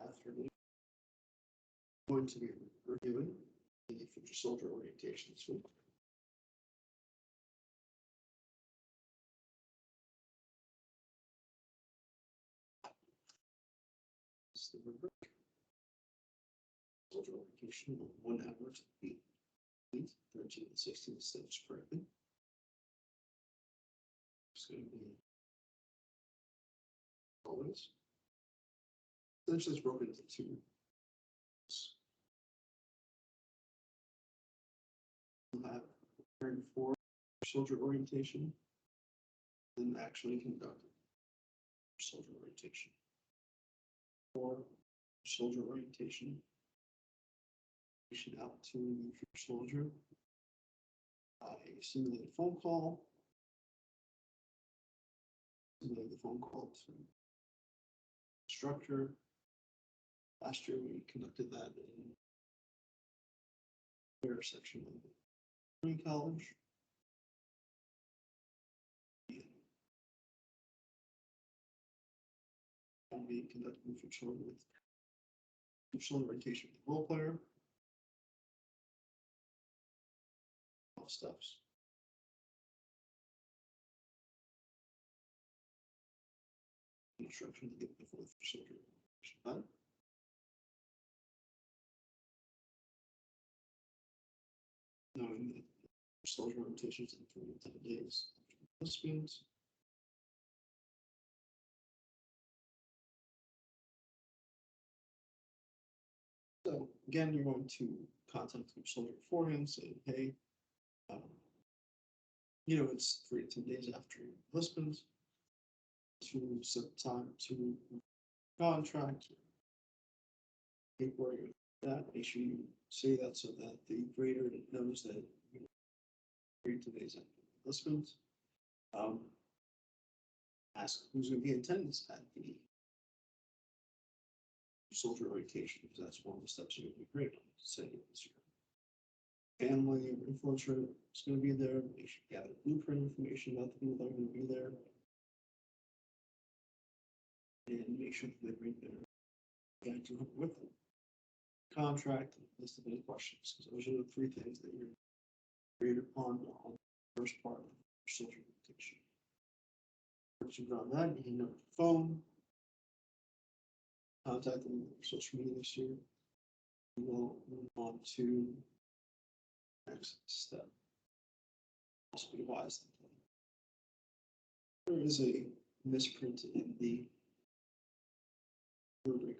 afternoon. I'm going to be reviewing the future soldier orientation this week. This is the rubric. Soldier orientation of 1 hour to be 13 and 16 steps correctly. It's going to be always. Essentially, it's broken into two. We'll have preparing for soldier orientation, then actually conducting soldier orientation. For soldier orientation, out to the future soldier, a simulated phone call, simulate the phone call to instructor. Last year we conducted that in their section of the Green College. And we conducted the future orientation with the role player. All steps. Instruction to get before the soldier orientation done. Knowing that soldier orientations in 10 days after participants. So again, you're going to contact your soldier beforehand, saying, hey, it's 3 to 10 days after your participants to set time to contract, paperwork that. Make sure you say that so that the grader knows that 3 to 10 days after participants. Ask who's going to be in attendance at the soldier orientation, because that's one of the steps you're going to be great on. Say it's your family or influencer is going to be there. Make sure you gather blueprint information about the people that are going to be there. And make sure that they bring their guide to help with them. Contract and list of any questions, because those are the 3 things that you're agreed upon on the first part of the soldier orientation. Once you've done that, you can know your phone, contact them on social media this year. We will move on to the next step. Also be wise. There is a misprint in the rubric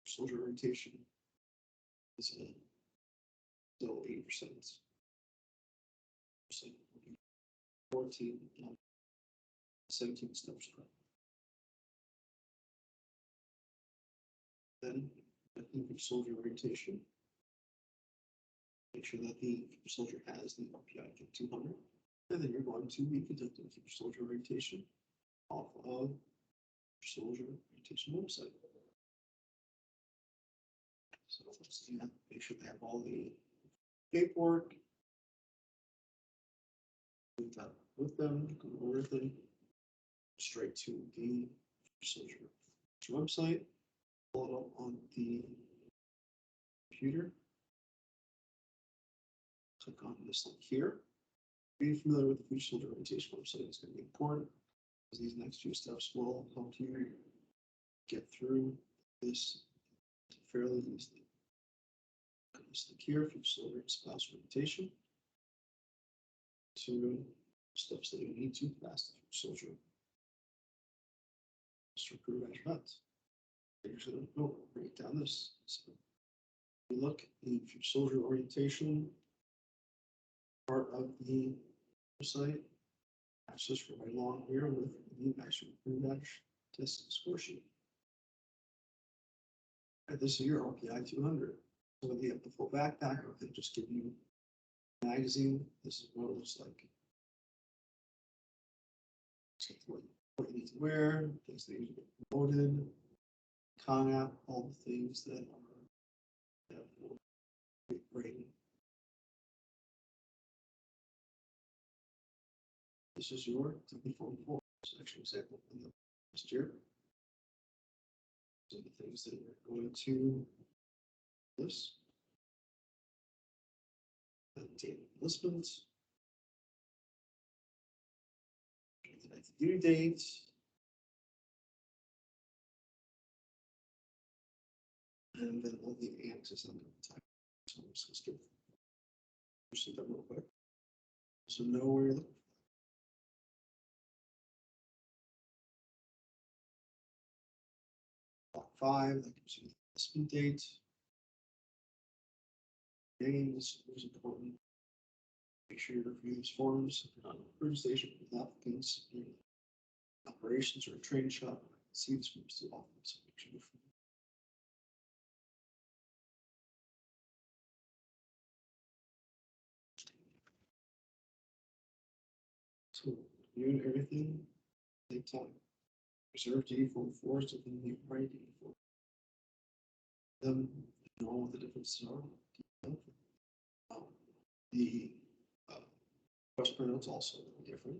soldier orientation. It's still 8%. 14, 17 steps. Then, the soldier orientation. Make sure that the soldier has the RPI 200, and then you're going to be conducting the soldier orientation off of soldier orientation website. So let's do that. Make sure they have all the paperwork. Leave that with them, go over everything straight to the soldier website. Pull it up on the computer. Click on this link here. Being familiar with the future soldier orientation website is going to be important, because these next 2 steps will help you get through this fairly easily. This link here, future soldier and spouse orientation. 2 steps that you need to pass the soldier. Crew events. Usually don't break down this. So we look at the soldier orientation part of the website. Access for right along here with the master crew badge test score sheet. And this is your RPI 200. So whether you have the full backpack or if they just give you a magazine, this is what it looks like. What you need to wear, things that you get promoted, con app, all the things that are great. This is your typical form section example from the last year. So the things that we're going to this. And date enlistment. The due date. And then all the annexes on the time. So I'm just gonna skip that real quick. So know where you're looking. Block 5, that gives you the enlistment date. Names is important. Make sure you review these forms on a cruise station with applicants, operations or a train shop. See these forms too often, so make sure you're so reviewing everything, take time. Reserve D4 force within the right D4. Them know what the differences are. The quest printouts also different.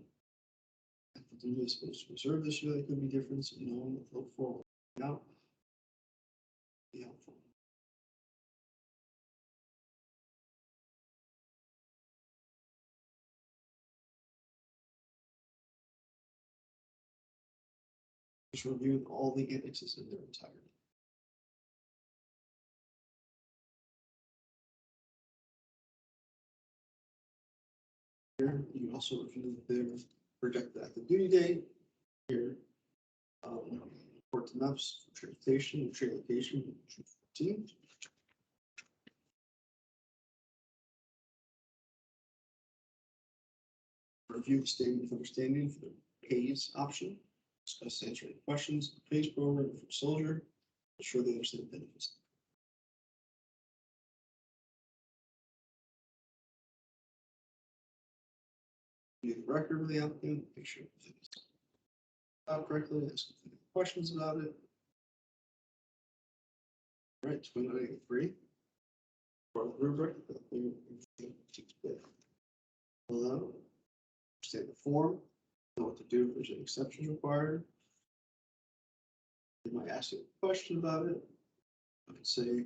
If the do is supposed to reserve this year, there could be difference in knowing what to look for now. Be helpful. Just reviewing all the indexes in their entirety. Here, you also review their projected active duty date. Here, report to maps, transportation, train location, 14. Review the statement of understanding for the PAYS option. Discuss answering questions, PAYS program for soldier. Ensure they understand the benefits. Review the record of the applicant, make sure everything's out correctly, ask questions about it. All right, 2983. For the rubric, hello. Understand the form, know what to do if there's any exceptions required. They might ask you a question about it. I could say,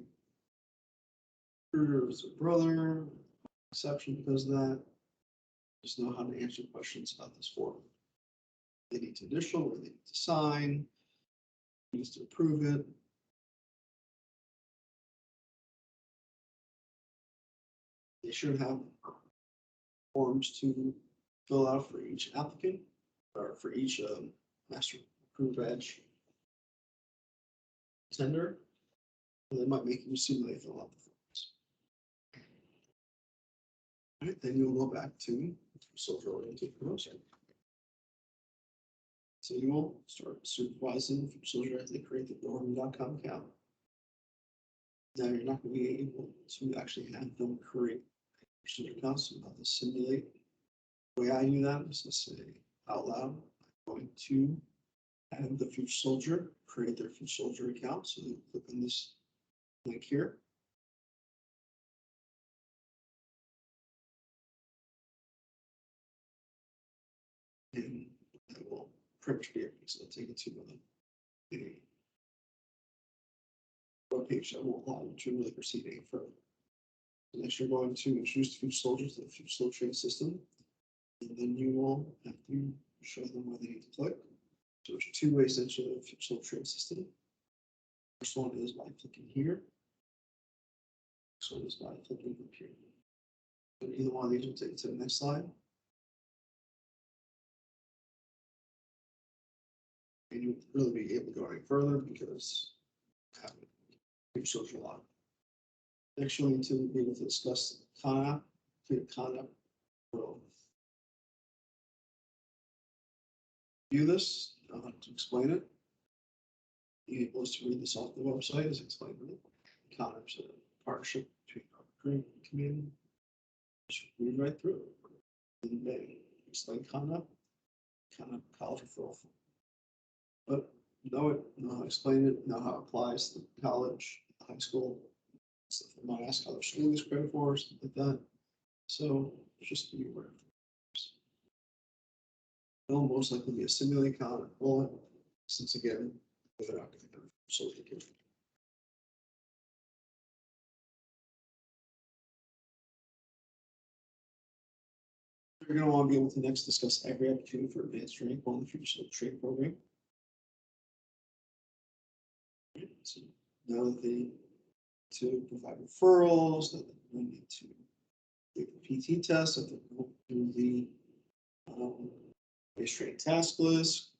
there's a brother, exception because of that. Just know how to answer questions about this form. They need to initial, or they need to sign, needs to approve it. They should have forms to fill out for each applicant or for each master approved badge tender. And they might make you assume they fill out the forms. All right, then you'll go back to soldier oriented promotion. So you will start supervising from soldier as they create the Norman.com account. Now you're not going to be able to actually have them create soldier accounts. So you have to simulate. The way I do that is to say out loud, I'm going to have the future soldier create their future soldier account. So you click on this link here. And it will print here. So I'll take it to the web page that will allow you to really proceed any further. So next, you're going to introduce the future soldiers to the future soldier training system. And then you will have to show them where they need to click. So there's 2 ways to enter the future soldier training system. First one is by clicking here. Next one is by clicking up here. So either one of these will take you to the next slide. And you'll really be able to go any further because you have a social log. Next, you'll need to be able to discuss CONAP, will view this, to explain it. Being able to read this off the website is explained in it. CONAP's a partnership between our green community. Just read right through it. And they explain CONAP college referral. But know it, know how to explain it, know how it applies to college, high school. Stuff they might ask how their school is credit for, stuff like that. So just to be aware of this. It'll most likely be a simulated count bullet, since again, they're not going to soldier kit. You're going to want to be able to next discuss every opportunity for advanced training on the future soldier training program. So now that they need to provide referrals, that they need to take the PT test, that they will do the base training task list,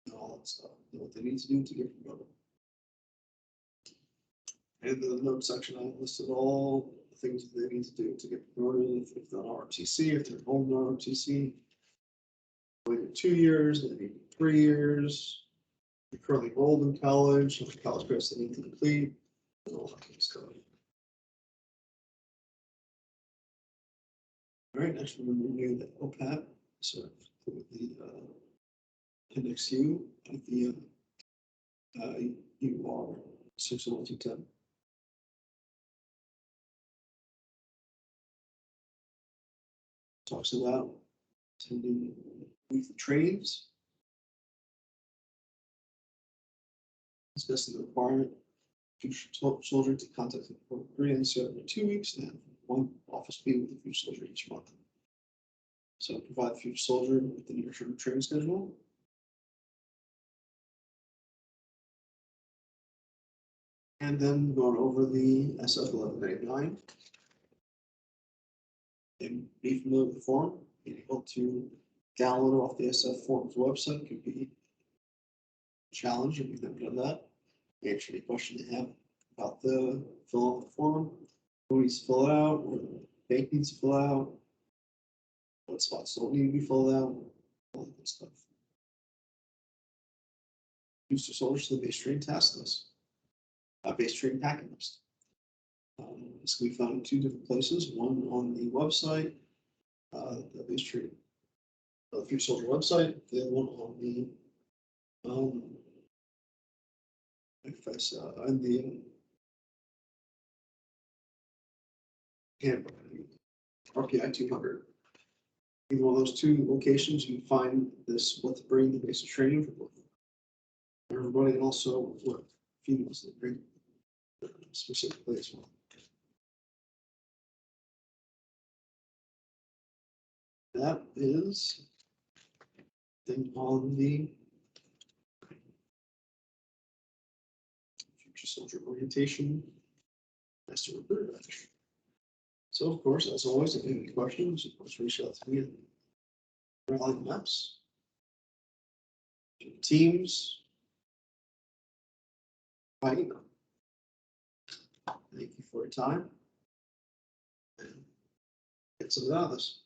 and all that stuff, and what they need to do to get promoted. In the note section, I listed all the things that they need to do to get promoted. If they're on ROTC, if they're home on ROTC, waiting 2 years, they need 3 years. You're currently enrolled in college, and the college credits they need to complete, and all that kind of stuff. All right, next we're going to review the OPAT, sort of the Appendix U of the UR 61210. Talks about attending weekly trainings, discussing the requirement future soldier to contact the Koreans every 2 weeks and have 1 office meeting with the future soldier each month. So provide the future soldier with the near-term training schedule. And then going over the SF 1199. And be familiar with the form, being able to download it off the SF Forms website could be a challenge if you've never done that. Answer any question they have about the fill out the form, who needs to fill it out, what the bank needs to fill out, what spots don't need to be filled out, all that good stuff. Booster soldiers to the base training task list, base training packet list. This can be found in 2 different places, one on the website, the base training, the future soldier website, the other one on the FSO and the handbook, RPI 200. In one of those 2 locations, you can find this what to bring the basic training for both everybody, and also what females that bring specifically as well. That is thing on the future soldier orientation master recruiter batch. So of course, as always, if you have any questions, of course, reach out to me and rally maps, teams, by email. Thank you for your time. And get some out of this.